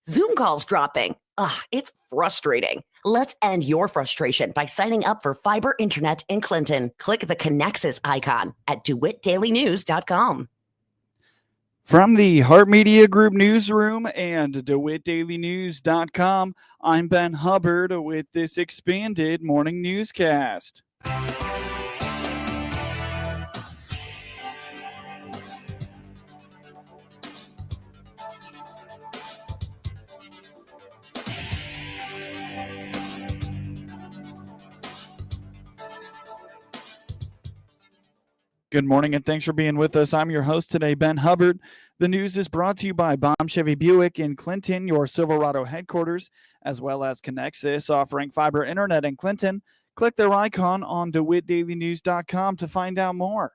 Zoom calls dropping. Ugh, it's frustrating. Let's end your frustration by signing up for fiber internet in Clinton. Click the Connexus icon at DeWittDailyNews.com. From the Hart Media Group newsroom and DeWittDailyNews.com, I'm Ben Hubbard with this expanded morning newscast. Good morning and thanks for being with us. I'm your host today, Ben Hubbard. The news is brought to you by Baum Chevy Buick in Clinton, your Silverado headquarters, as well as Connexus, offering fiber internet in Clinton. Click their icon on DeWittDailyNews.com to find out more.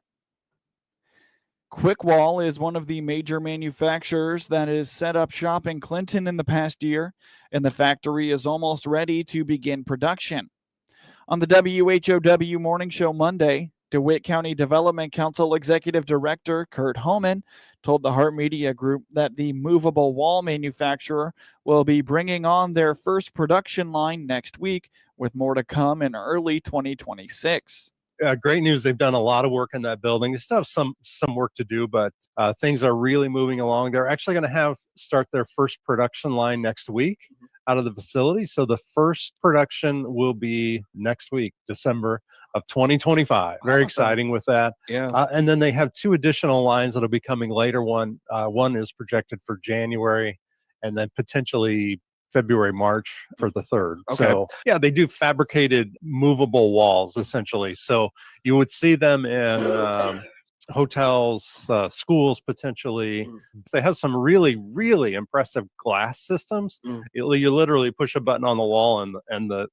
Kwik is one of the major manufacturers that has set up shop in Clinton in the past year, and the factory is almost ready to begin production. On the WHOW Morning Show Monday, DeWitt County Development Council Executive Director Kurt Homan told the Hart Media Group that the movable wall manufacturer will be bringing on their first production line next week, with more to come in early 2026. Great news. They've done a lot of work in that building. They still have some work to do, but things are really moving along. They're actually going to start their first production line next week out of the facility. So the first production will be next week, December of 2025. Very exciting with that. Yeah. And then they have two additional lines that'll be coming later. One is projected for January, and then potentially February, March for the third. Okay. So yeah, they do fabricated movable walls essentially. So you would see them in hotels, schools potentially. They have some really, really impressive glass systems. You literally push a button on the wall and the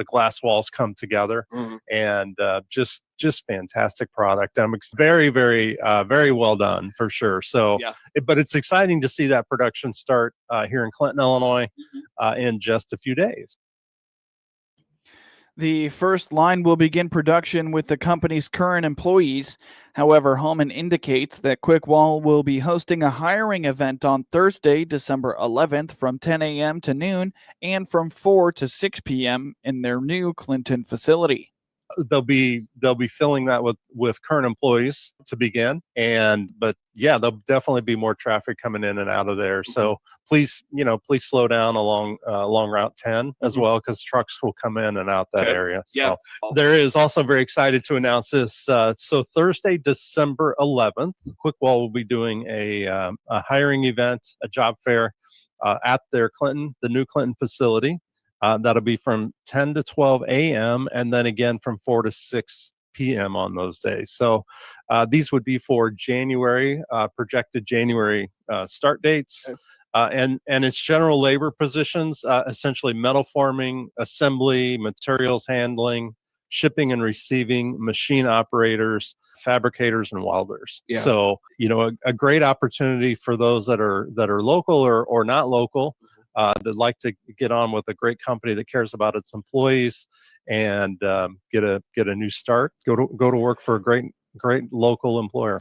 glass walls come together, and just fantastic product. Very, very, very well done for sure. So, yeah. But it's exciting to see that production start here in Clinton, Illinois, in just a few days. The first line will begin production with the company's current employees. However, Homan indicates that Kwik will be hosting a hiring event on Thursday, December 11th from 10 a.m. to noon and from 4 to 6 p.m. in their new Clinton facility. They'll be filling that with current employees to begin, but yeah, there'll definitely be more traffic coming in and out of there. So please slow down along Route 10 as well, because trucks will come in and out that area. Yeah. So there is also very excited to announce this. So Thursday, December 11th, Kwik will be doing a hiring event, a job fair at the new Clinton facility. That'll be from 10 to 12 a.m. and then again from 4 to 6 p.m. on those days. So these would be for January, projected January start dates. And it's general labor positions, essentially metal forming, assembly, materials handling, shipping and receiving, machine operators, fabricators, and welders. Yeah. So, a great opportunity for those that are local or not local. That like to get on with a great company that cares about its employees and get a new start. Go to work for a great local employer.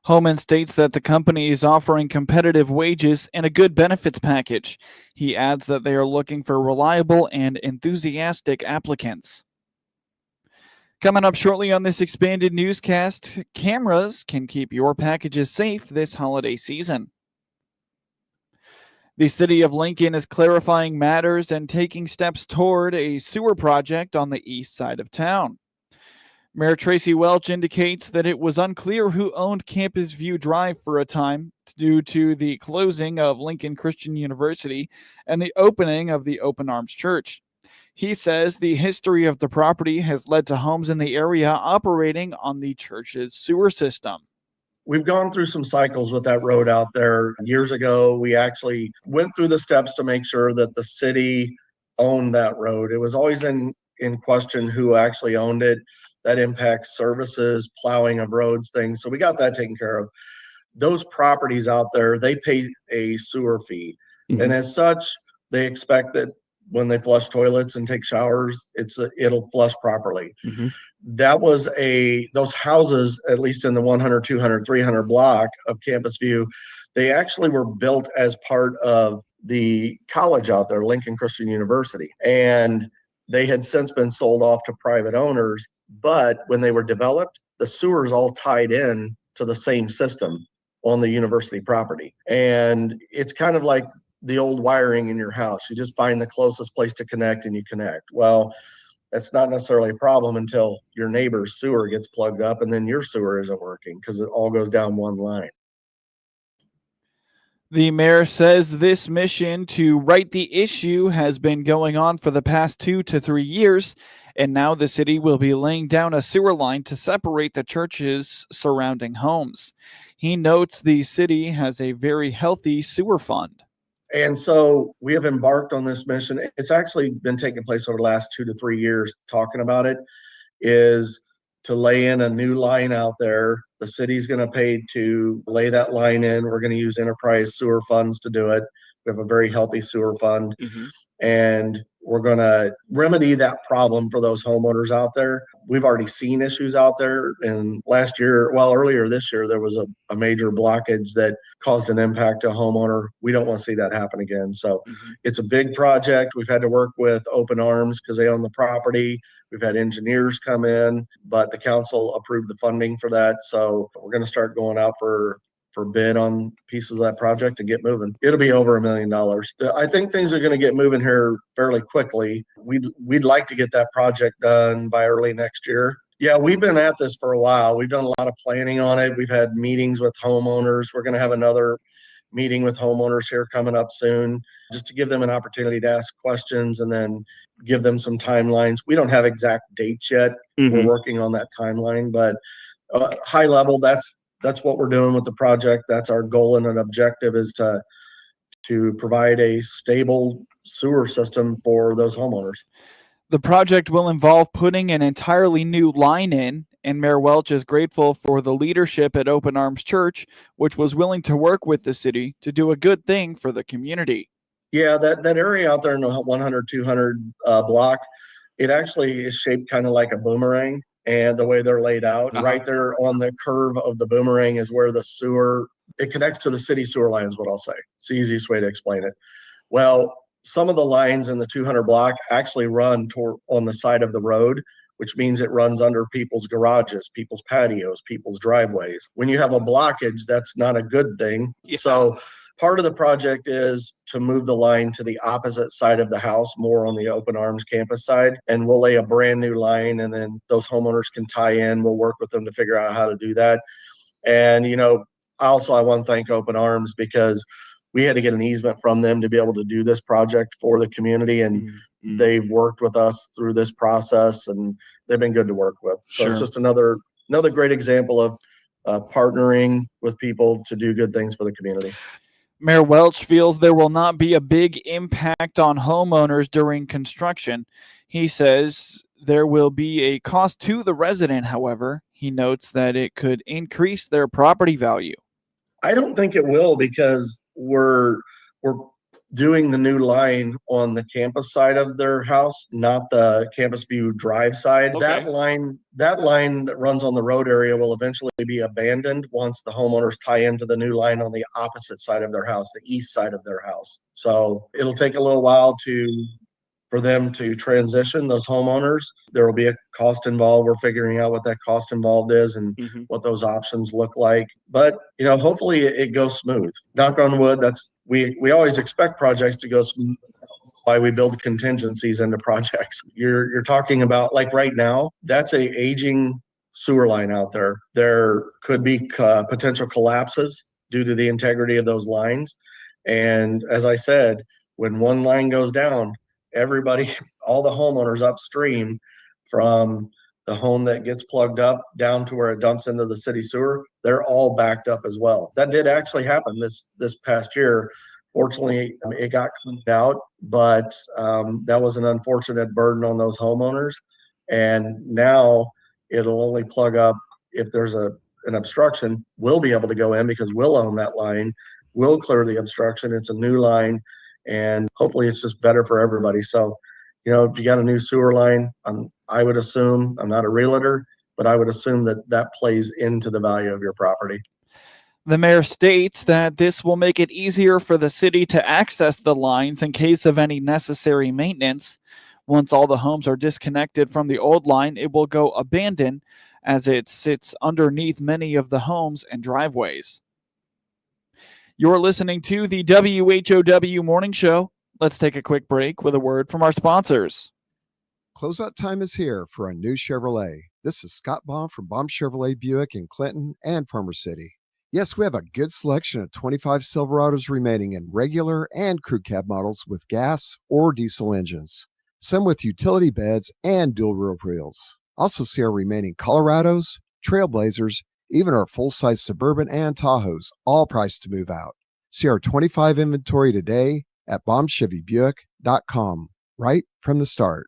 Homan states that the company is offering competitive wages and a good benefits package. He adds that they are looking for reliable and enthusiastic applicants. Coming up shortly on this expanded newscast, cameras can keep your packages safe this holiday season. The city of Lincoln is clarifying matters and taking steps toward a sewer project on the east side of town. Mayor Tracy Welch indicates that it was unclear who owned Campus View Drive for a time due to the closing of Lincoln Christian University and the opening of the Open Arms Church. He says the history of the property has led to homes in the area operating on the church's sewer system. We've gone through some cycles with that road out there. Years ago, we actually went through the steps to make sure that the city owned that road. It was always in question who actually owned it. That impacts services, plowing of roads, things. So we got that taken care of. Those properties out there, they pay a sewer fee. And as such, they expect that when they flush toilets and take showers, it'll flush properly. Mm-hmm. Those houses, at least in the 100, 200, 300 block of Campus View, they actually were built as part of the college out there, Lincoln Christian University. And they had since been sold off to private owners. But when they were developed, the sewers all tied in to the same system on the university property. And it's kind of like the old wiring in your house. You just find the closest place to connect and you connect. Well, that's not necessarily a problem until your neighbor's sewer gets plugged up and then your sewer isn't working because it all goes down one line. The mayor says this mission to right the issue has been going on for the past 2 to 3 years, and now the city will be laying down a sewer line to separate the churches' surrounding homes. He notes the city has a very healthy sewer fund. And so we have embarked on this mission. It's actually been taking place over the last 2 to 3 years. Talking about it is to lay in a new line out there. The city's going to pay to lay that line in. We're going to use enterprise sewer funds to do it. We have a very healthy sewer fund. Mm-hmm. And we're going to remedy that problem for those homeowners out there. We've already seen issues out there. And earlier this year, there was a major blockage that caused an impact to a homeowner. We don't want to see that happen again. So It's a big project. We've had to work with Open Arms because they own the property. We've had engineers come in, but the council approved the funding for that. So we're going to start going out for bid on pieces of that project and get moving. It'll be over $1 million. I think things are going to get moving here fairly quickly. We'd like to get that project done by early next year. Yeah, we've been at this for a while. We've done a lot of planning on it. We've had meetings with homeowners. We're going to have another meeting with homeowners here coming up soon, just to give them an opportunity to ask questions and then give them some timelines. We don't have exact dates yet. We're working on that timeline, but high level, that's what we're doing with the project. That's our goal and an objective is to provide a stable sewer system for those homeowners. The project will involve putting an entirely new line in, and Mayor Welch is grateful for the leadership at Open Arms Church, which was willing to work with the city to do a good thing for the community. Yeah, that area out there in the 100, 200 block, it actually is shaped kind of like a boomerang. And the way they're laid out, right there on the curve of the boomerang is where the sewer, it connects to the city sewer line is what I'll say. It's the easiest way to explain it. Well, some of the lines in the 200 block actually run on the side of the road, which means it runs under people's garages, people's patios, people's driveways. When you have a blockage, that's not a good thing. Yeah. So part of the project is to move the line to the opposite side of the house, more on the Open Arms campus side, and we'll lay a brand new line, and then those homeowners can tie in. We'll work with them to figure out how to do that. And, I want to thank Open Arms because we had to get an easement from them to be able to do this project for the community, and they've worked with us through this process, and they've been good to work with. So It's just another great example of partnering with people to do good things for the community. Mayor Welch feels there will not be a big impact on homeowners during construction. He says there will be a cost to the resident, however. He notes that it could increase their property value. I don't think it will because we're doing the new line on the campus side of their house, not the Campus View Drive side. Okay. That line that runs on the road area will eventually be abandoned once the homeowners tie into the new line on the opposite side of their house, the east side of their house. So it'll take a little while for them to transition, those homeowners. There will be a cost involved. We're figuring out what that cost involved is and what those options look like. But, hopefully it goes smooth. Knock on wood, we always expect projects to go smooth. That's why we build contingencies into projects. You're talking about, like right now, that's a aging sewer line out there. There could be potential collapses due to the integrity of those lines. And as I said, when one line goes down, everybody, all the homeowners upstream from the home that gets plugged up down to where it dumps into the city sewer, they're all backed up as well. That did actually happen this past year. Fortunately, it got cleaned out, but that was an unfortunate burden on those homeowners. And now it'll only plug up if there's an obstruction. We'll be able to go in because we'll own that line. We'll clear the obstruction. It's a new line. and hopefully it's just better for everybody. So, if you got a new sewer line, I would assume, I'm not a realtor, but I would assume that plays into the value of your property. The mayor states that this will make it easier for the city to access the lines in case of any necessary maintenance. Once all the homes are disconnected from the old line, it will go abandoned as it sits underneath many of the homes and driveways. You're listening to the WHOW Morning Show. Let's take a quick break with a word from our sponsors. Closeout time is here for a new Chevrolet. This is Scott Baum from Baum Chevrolet Buick in Clinton and Farmer City. Yes, we have a good selection of 25 Silverados remaining in regular and crew cab models with gas or diesel engines. Some with utility beds and dual roof wheels. Also see our remaining Colorados, Trailblazers, even our full-size Suburban and Tahoes, all priced to move out. See our 25 inventory today at bombchevybuick.com, right from the start.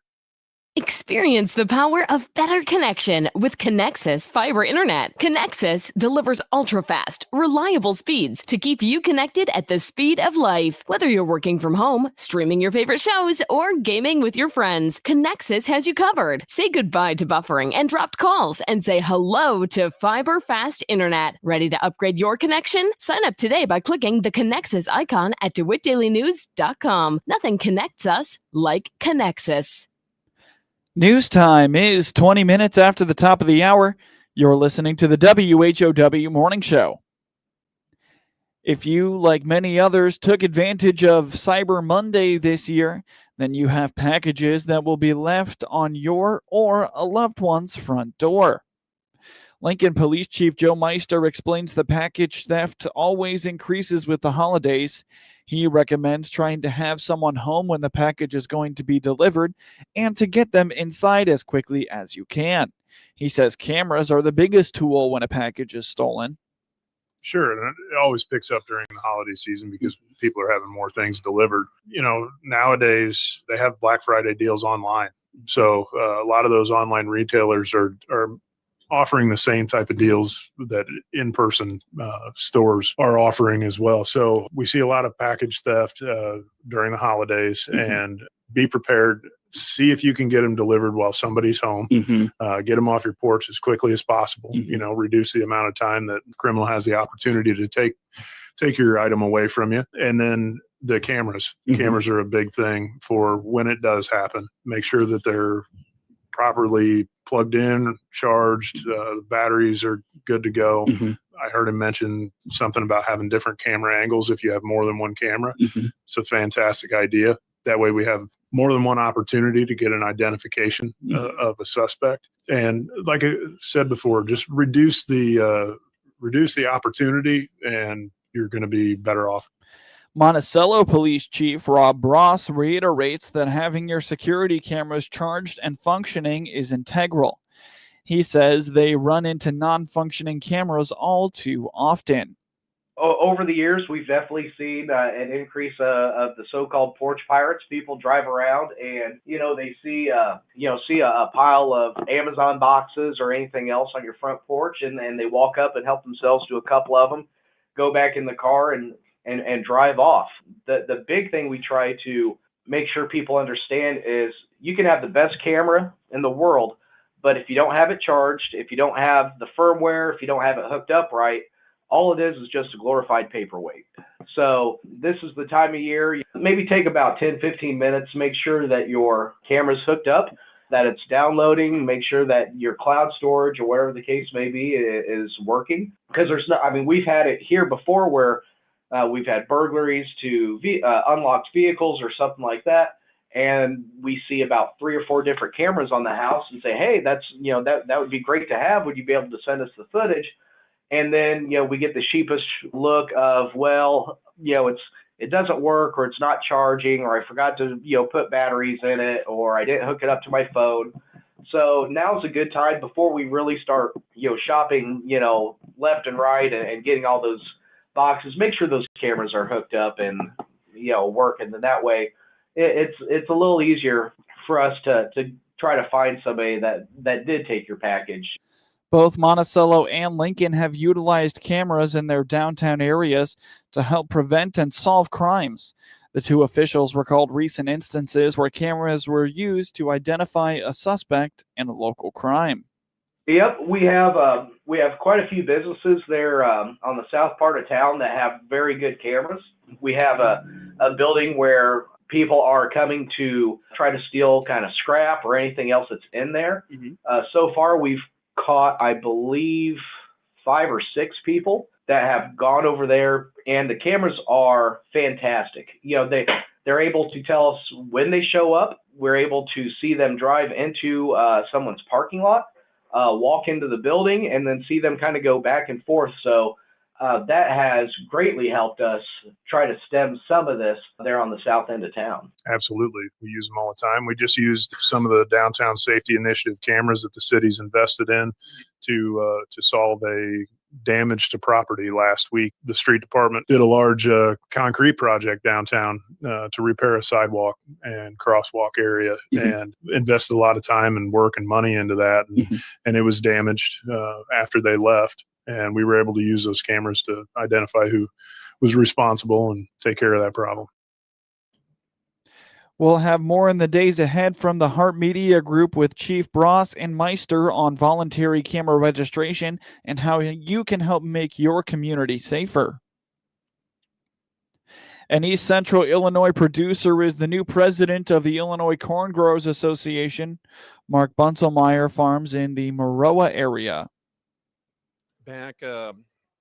Experience the power of better connection with Connexus Fiber Internet. Connexus delivers ultra-fast, reliable speeds to keep you connected at the speed of life. Whether you're working from home, streaming your favorite shows, or gaming with your friends, Connexus has you covered. Say goodbye to buffering and dropped calls and say hello to fiber fast internet. Ready to upgrade your connection? Sign up today by clicking the Connexus icon at DeWittDailyNews.com. Nothing connects us like Connexus. News time is 20 minutes after the top of the hour. You're listening to the WHOW Morning Show. If you, like many others, took advantage of Cyber Monday this year, then you have packages that will be left on your or a loved one's front door. Lincoln Police Chief Joe Meister explains the package theft always increases with the holidays. He recommends trying to have someone home when the package is going to be delivered and to get them inside as quickly as you can. He says cameras are the biggest tool when a package is stolen. Sure, and it always picks up during the holiday season because people are having more things delivered. Nowadays they have Black Friday deals online. So a lot of those online retailers are offering the same type of deals that in-person stores are offering as well. So we see a lot of package theft during the holidays, and be prepared. See if you can get them delivered while somebody's home. Get them off your porch as quickly as possible. Reduce the amount of time that the criminal has the opportunity to take your item away from you. And then the cameras. Cameras are a big thing for when it does happen. Make sure that they're properly plugged in, charged, batteries are good to go. I heard him mention something about having different camera angles if you have more than one camera. It's a fantastic idea. That way we have more than one opportunity to get an identification of a suspect. And like I said before, just reduce the opportunity and you're going to be better off. Monticello Police Chief Rob Ross reiterates that having your security cameras charged and functioning is integral. He says they run into non-functioning cameras all too often. Over the years, we've definitely seen an increase of the so-called porch pirates. People drive around and, they see a pile of Amazon boxes or anything else on your front porch, and they walk up and help themselves to a couple of them, go back in the car and drive off. The big thing we try to make sure people understand is you can have the best camera in the world, but if you don't have it charged, if you don't have the firmware, if you don't have it hooked up right, all it is just a glorified paperweight. So this is the time of year. Maybe take about 10, 15 minutes, make sure that your camera's hooked up, that it's downloading, make sure that your cloud storage or whatever the case may be is working. Because we've had it here before where we've had burglaries to unlocked vehicles or something like that. And we see about 3 or 4 different cameras on the house and say, hey, that would be great to have. Would you be able to send us the footage? And then, we get the sheepish look of, it doesn't work, or it's not charging, or I forgot to, put batteries in it, or I didn't hook it up to my phone. So now's a good time before we really start, shopping, left and right and getting all those boxes. Make sure those cameras are hooked up and, working. And that way it's a little easier for us to try to find somebody that did take your package. Both Monticello and Lincoln have utilized cameras in their downtown areas to help prevent and solve crimes. The two officials recalled recent instances where cameras were used to identify a suspect in a local crime. Yep, we have quite a few businesses there on the south part of town that have very good cameras. We have a building where people are coming to try to steal kind of scrap or anything else that's in there. So far, we've caught, I believe, 5 or 6 people that have gone over there, and the cameras are fantastic. You know, they're able to tell us when they show up. We're able to see them drive into someone's parking lot, walk into the building, and then see them kind of go back and forth. So that has greatly helped us try to stem some of this there on the south end of town. Absolutely. We use them all the time. We just used some of the downtown safety initiative cameras that the city's invested in to solve a damage to property last week. The street department did a large concrete project downtown to repair a sidewalk and crosswalk area, and invested a lot of time and work and money into that. And it was damaged after they left. And we were able to use those cameras to identify who was responsible and take care of that problem. We'll have more in the days ahead from the Hart Media Group with Chief Bross and Meister on voluntary camera registration and how you can help make your community safer. An East Central Illinois producer is the new president of the Illinois Corn Growers Association. Mark Bunselmeyer farms in the Maroa area. Back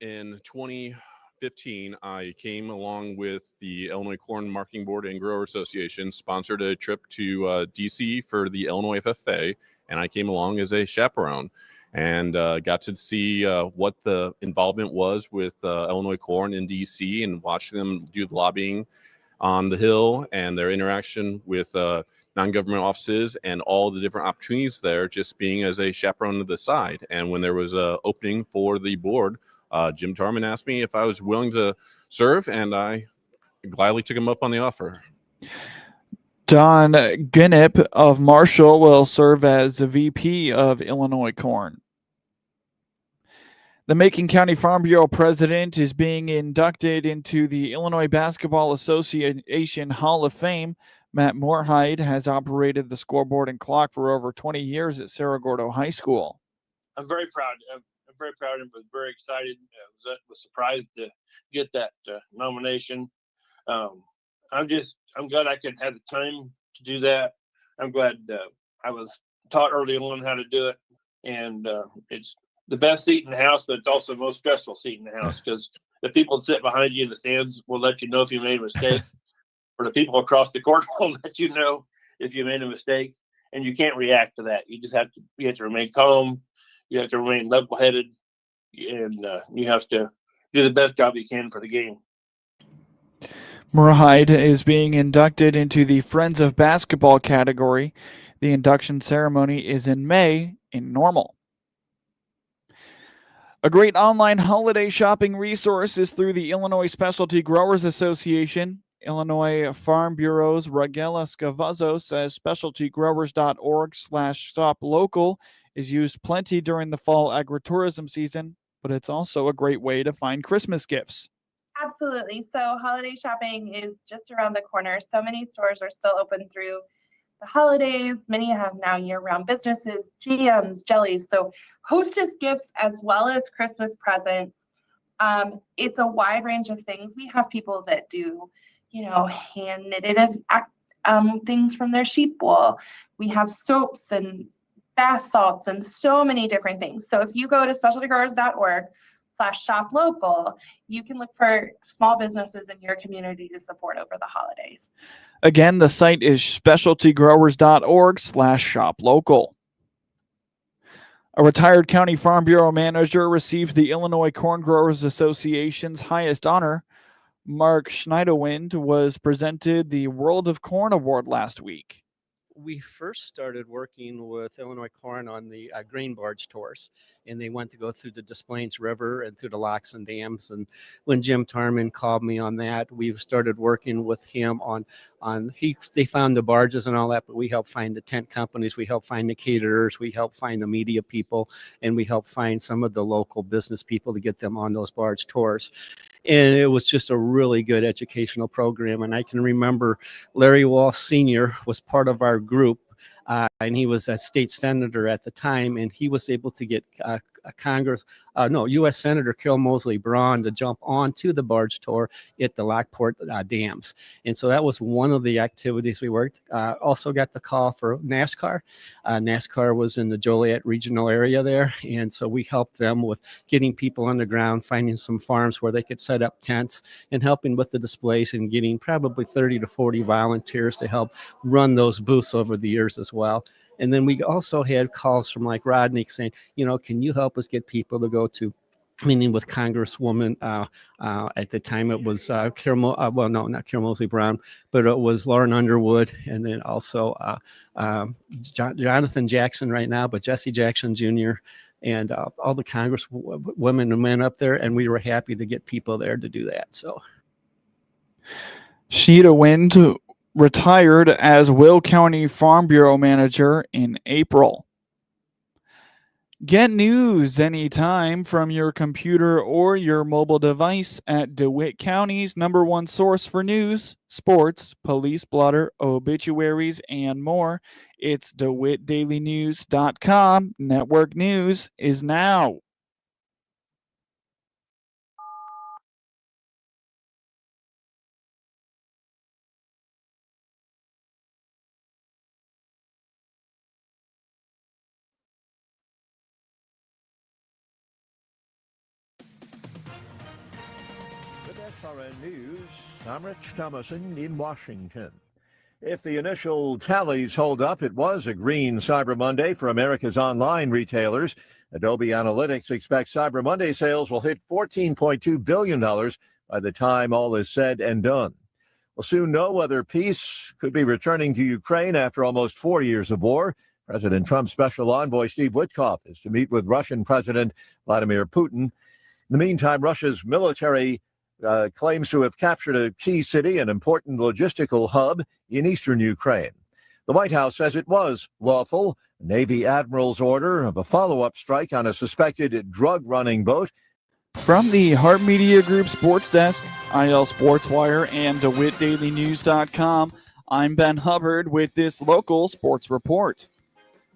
in 2015, I came along with the Illinois Corn Marketing Board and Grower Association, sponsored a trip to DC for the Illinois FFA, and I came along as a chaperone and got to see what the involvement was with Illinois Corn in DC and watch them do the lobbying on the Hill and their interaction with non-government offices and all the different opportunities there, just being as a chaperone to the side. And when there was an opening for the board, Jim Tarman asked me if I was willing to serve, and I gladly took him up on the offer. Don Gunnip of Marshall will serve as the VP of Illinois Corn. The Macon County Farm Bureau president is being inducted into the Illinois Basketball Association Hall of Fame. Matt Moorhide has operated the scoreboard and clock for over 20 years at Cerro Gordo High School. I'm very proud. I'm very proud and was very excited. Was surprised to get that nomination. I'm glad I could have the time to do that. I'm glad I was taught early on how to do it, and it's the best seat in the house, but it's also the most stressful seat in the house because the people that sit behind you in the stands will let you know if you made a mistake. Or the people across the court will let you know if you made a mistake, and you can't react to that. You have to remain calm. You have to remain level-headed, and you have to do the best job you can for the game. Moorhide is being inducted into the Friends of Basketball category. The induction ceremony is in May in Normal. A great online holiday shopping resource is through the Illinois Specialty Growers Association. Illinois Farm Bureau's Ragela Scavazzo says specialtygrowers.org/shoplocal is used plenty during the fall agritourism season, but it's also a great way to find Christmas gifts. Absolutely. So holiday shopping is just around the corner. So many stores are still open through the holidays. Many have now year-round businesses, jams, jellies. So hostess gifts as well as Christmas presents. It's a wide range of things. We have people that do hand knitted things from their sheep wool. We have soaps and bath salts and so many different things. So if you go to specialtygrowers.org/shoplocal, you can look for small businesses in your community to support over the holidays. Again, the site is specialtygrowers.org/shoplocal. A retired County Farm Bureau manager received the Illinois Corn Growers Association's highest honor. Mark Schneiderwind was presented the World of Corn Award last week. We first started working with Illinois Corn on the grain barge tours, and they went to go through the Des Plaines River and through the locks and dams. And when Jim Tarman called me on that, we started working with him they found the barges and all that, but we helped find the tent companies, we helped find the caterers, we helped find the media people, and we helped find some of the local business people to get them on those barge tours. And it was just a really good educational program. And I can remember Larry Walsh Sr. was part of our group. And he was a state senator at the time, and he was able to get U.S. Senator Carol Mosley Braun to jump onto the barge tour at the Lockport dams. And so that was one of the activities we worked. Also got the call for NASCAR. NASCAR was in the Joliet regional area there, and so we helped them with getting people on the ground, finding some farms where they could set up tents, and helping with the displays, and getting probably 30 to 40 volunteers to help run those booths over the years as well. And then we also had calls from like Rodney saying, can you help us get people to go to meeting with Congresswoman, at the time it was not Carol Mosley Brown, but it was Lauren Underwood, and then also Jonathan Jackson right now, but Jesse Jackson Jr., and all the Congresswomen and men up there, and we were happy to get people there to do that. So Sheeta Wind retired as Will County Farm Bureau manager in April. Get news anytime from your computer or your mobile device at DeWitt County's #1 source for news, sports, police blotter, obituaries, and more. It's DeWittDailyNews.com. Network news is now. SRN News, I'm Rich Thomason in Washington. If the initial tallies hold up, it was a green Cyber Monday for America's online retailers. Adobe Analytics expects Cyber Monday sales will hit $14.2 billion by the time all is said and done. We'll soon know whether peace could be returning to Ukraine after almost 4 years of war. President Trump's special envoy, Steve Witkoff, is to meet with Russian President Vladimir Putin. In the meantime, Russia's military claims to have captured a key city, an important logistical hub in eastern Ukraine. The White House says it was lawful. Navy admiral's order of a follow-up strike on a suspected drug-running boat. From the Hart Media Group Sports Desk, IL Sports Wire, and DeWittDailyNews.com, I'm Ben Hubbard with this local sports report.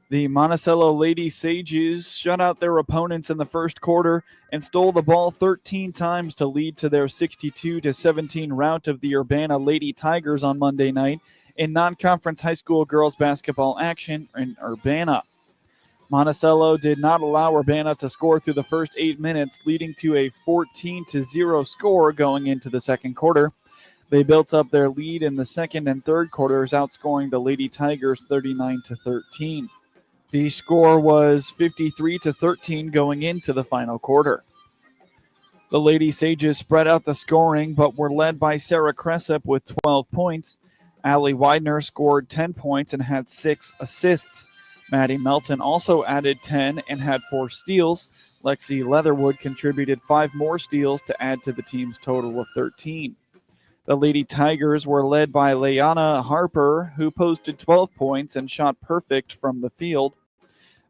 The Monticello Lady Sages shut out their opponents in the first quarter and stole the ball 13 times to lead to their 62-17 rout of the Urbana Lady Tigers on Monday night in non-conference high school girls basketball action in Urbana. Monticello did not allow Urbana to score through the first 8 minutes, leading to a 14-0 score going into the second quarter. They built up their lead in the second and third quarters, outscoring the Lady Tigers 39-13. The score was 53-13 going into the final quarter. The Lady Sages spread out the scoring, but were led by Sarah Cressup with 12 points. Allie Widener scored 10 points and had 6 assists. Maddie Melton also added 10 and had 4 steals. Lexi Leatherwood contributed 5 more steals to add to the team's total of 13. The Lady Tigers were led by Leanna Harper, who posted 12 points and shot perfect from the field.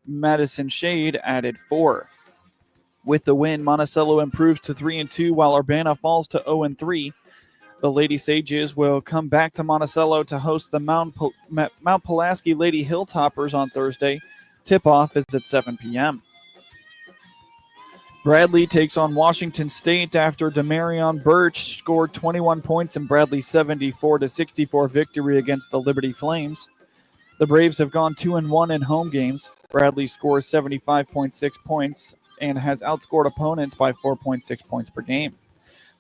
Madison Shade added 4. With the win, Monticello improves to 3-2, while Urbana falls to 0-3. The Lady Sages will come back to Monticello to host the Mount Pulaski Lady Hilltoppers on Thursday. Tip-off is at 7 p.m. Bradley takes on Washington State after Demarion Burch scored 21 points in Bradley's 74-64 victory against the Liberty Flames. The Braves have gone 2-1 in home games. Bradley scores 75.6 points and has outscored opponents by 4.6 points per game.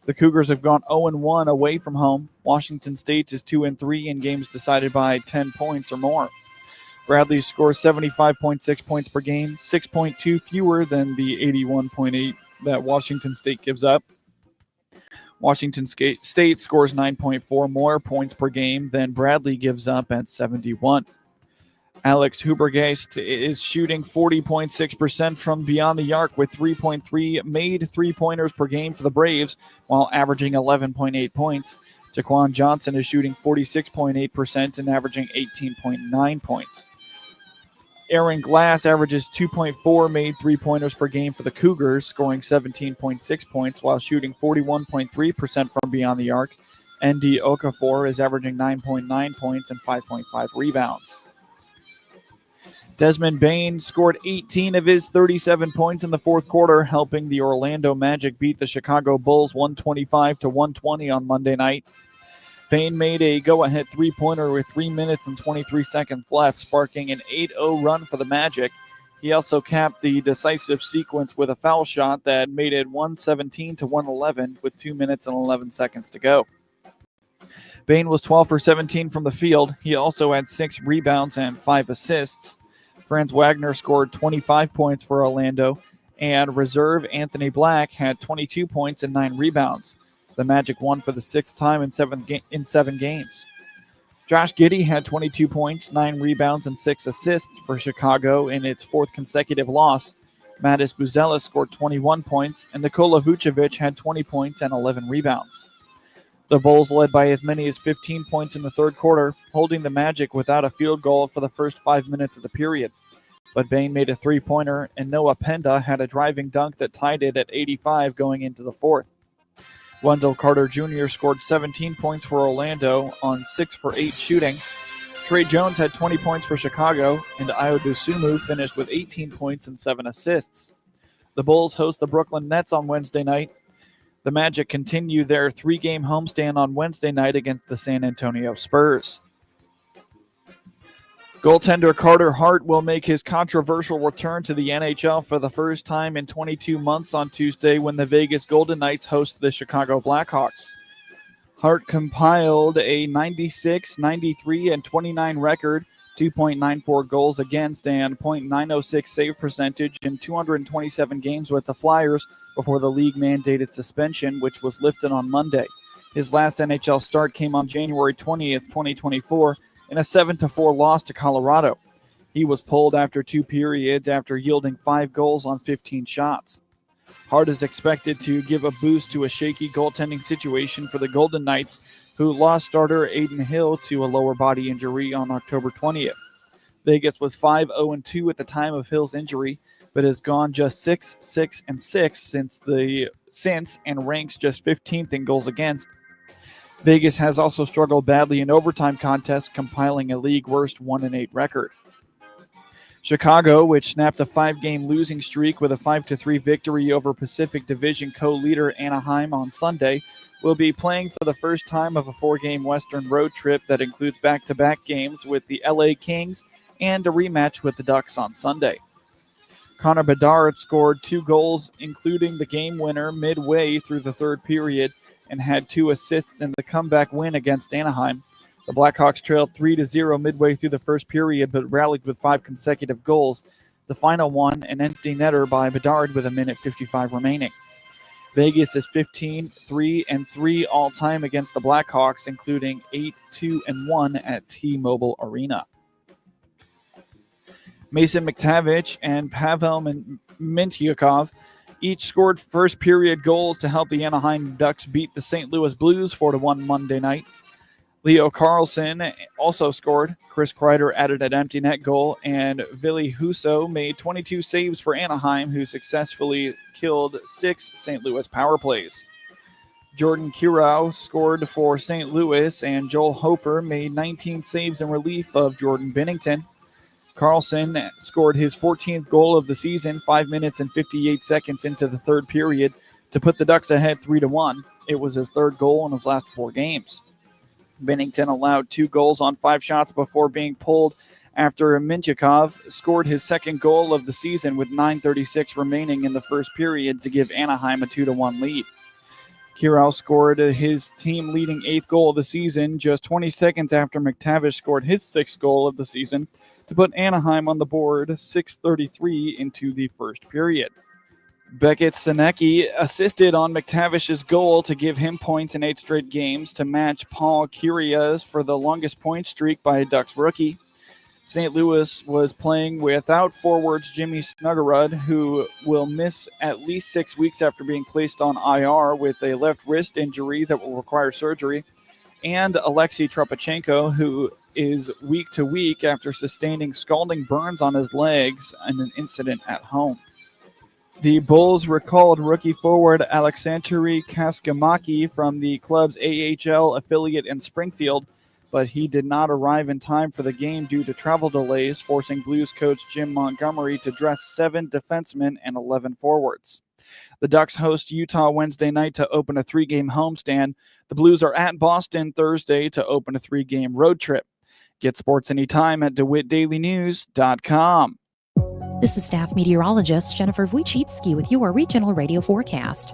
The Cougars have gone 0-1 away from home. Washington State is 2-3 in games decided by 10 points or more. Bradley scores 75.6 points per game, 6.2 fewer than the 81.8 that Washington State gives up. Washington State scores 9.4 more points per game than Bradley gives up at 71. Alex Hubergeist is shooting 40.6% from beyond the arc with 3.3 made three-pointers per game for the Braves, while averaging 11.8 points. Jaquan Johnson is shooting 46.8% and averaging 18.9 points. Aaron Glass averages 2.4 made three-pointers per game for the Cougars, scoring 17.6 points while shooting 41.3% from beyond the arc. ND Okafor is averaging 9.9 points and 5.5 rebounds. Desmond Bain scored 18 of his 37 points in the fourth quarter, helping the Orlando Magic beat the Chicago Bulls 125-120 on Monday night. Bain made a go-ahead three-pointer with 3 minutes and 23 seconds left, sparking an 8-0 run for the Magic. He also capped the decisive sequence with a foul shot that made it 117-111 with 2 minutes and 11 seconds to go. Bain was 12 for 17 from the field. He also had 6 rebounds and 5 assists. Franz Wagner scored 25 points for Orlando, and reserve Anthony Black had 22 points and 9 rebounds. The Magic won for the 6th time in 7 games. Josh Giddey had 22 points, 9 rebounds, and 6 assists for Chicago in its 4th consecutive loss. Mattis Buzelis scored 21 points, and Nikola Vucevic had 20 points and 11 rebounds. The Bulls led by as many as 15 points in the third quarter, holding the Magic without a field goal for the first 5 minutes of the period. But Bain made a three-pointer, and Noah Penda had a driving dunk that tied it at 85 going into the fourth. Wendell Carter Jr. scored 17 points for Orlando on 6 for 8 shooting. Trey Jones had 20 points for Chicago, and Ayo Dosunmu finished with 18 points and 7 assists. The Bulls host the Brooklyn Nets on Wednesday night. The Magic continue their 3-game homestand on Wednesday night against the San Antonio Spurs. Goaltender Carter Hart will make his controversial return to the NHL for the first time in 22 months on Tuesday when the Vegas Golden Knights host the Chicago Blackhawks. Hart compiled a 96, 93, and 29 record, 2.94 goals against, and .906 save percentage in 227 games with the Flyers before the league mandated suspension, which was lifted on Monday. His last NHL start came on January 20th, 2024, in a 7-4 loss to Colorado. He was pulled after 2 periods after yielding 5 goals on 15 shots. Hart is expected to give a boost to a shaky goaltending situation for the Golden Knights, who lost starter Aiden Hill to a lower body injury on October 20th. Vegas was 5-0-2 at the time of Hill's injury, but has gone just 6-6-6 since and ranks just 15th in goals against. Vegas has also struggled badly in overtime contests, compiling a league-worst 1-8 record. Chicago, which snapped a 5-game losing streak with a 5-3 victory over Pacific Division co-leader Anaheim on Sunday, will be playing for the first time of a 4-game Western road trip that includes back-to-back games with the LA Kings and a rematch with the Ducks on Sunday. Connor Bedard scored 2 goals, including the game winner midway through the third period, and had 2 assists in the comeback win against Anaheim. The Blackhawks trailed 3-0 midway through the first period, but rallied with 5 consecutive goals. The final one, an empty netter by Bedard with 1:55 remaining. Vegas is 15-3-3 all-time against the Blackhawks, including 8-2-1 at T-Mobile Arena. Mason McTavish and Pavel Mintyukov each scored first-period goals to help the Anaheim Ducks beat the St. Louis Blues 4-1 Monday night. Leo Carlson also scored. Chris Kreider added an empty net goal, and Ville Husso made 22 saves for Anaheim, who successfully killed 6 St. Louis power plays. Jordan Kyrou scored for St. Louis, and Joel Hofer made 19 saves in relief of Jordan Binnington. Carlson scored his 14th goal of the season 5 minutes and 58 seconds into the third period to put the Ducks ahead 3-1. It was his 3rd goal in his last 4 games. Binnington allowed 2 goals on 5 shots before being pulled after Mintyukov scored his 2nd goal of the season with 9:36 remaining in the first period to give Anaheim a 2-1 lead. Kyrou scored his team-leading 8th goal of the season just 20 seconds after McTavish scored his 6th goal of the season to put Anaheim on the board 6:33 into the first period. Beckett Sinecki assisted on McTavish's goal to give him points in 8 straight games to match Paul Kyrgios for the longest point streak by a Ducks rookie. St. Louis was playing without forwards Jimmy Snuggerud, who will miss at least 6 weeks after being placed on IR with a left wrist injury that will require surgery, and Alexei Tropachenko, who is week to week after sustaining scalding burns on his legs in an incident at home. The Bulls recalled rookie forward Alexandru Kaskamaki from the club's AHL affiliate in Springfield, but he did not arrive in time for the game due to travel delays, forcing Blues coach Jim Montgomery to dress 7 defensemen and 11 forwards. The Ducks host Utah Wednesday night to open a 3-game homestand. The Blues are at Boston Thursday to open a 3-game road trip. Get sports anytime at DeWittDailyNews.com. This is staff meteorologist Jennifer Wojcicki with your regional radio forecast.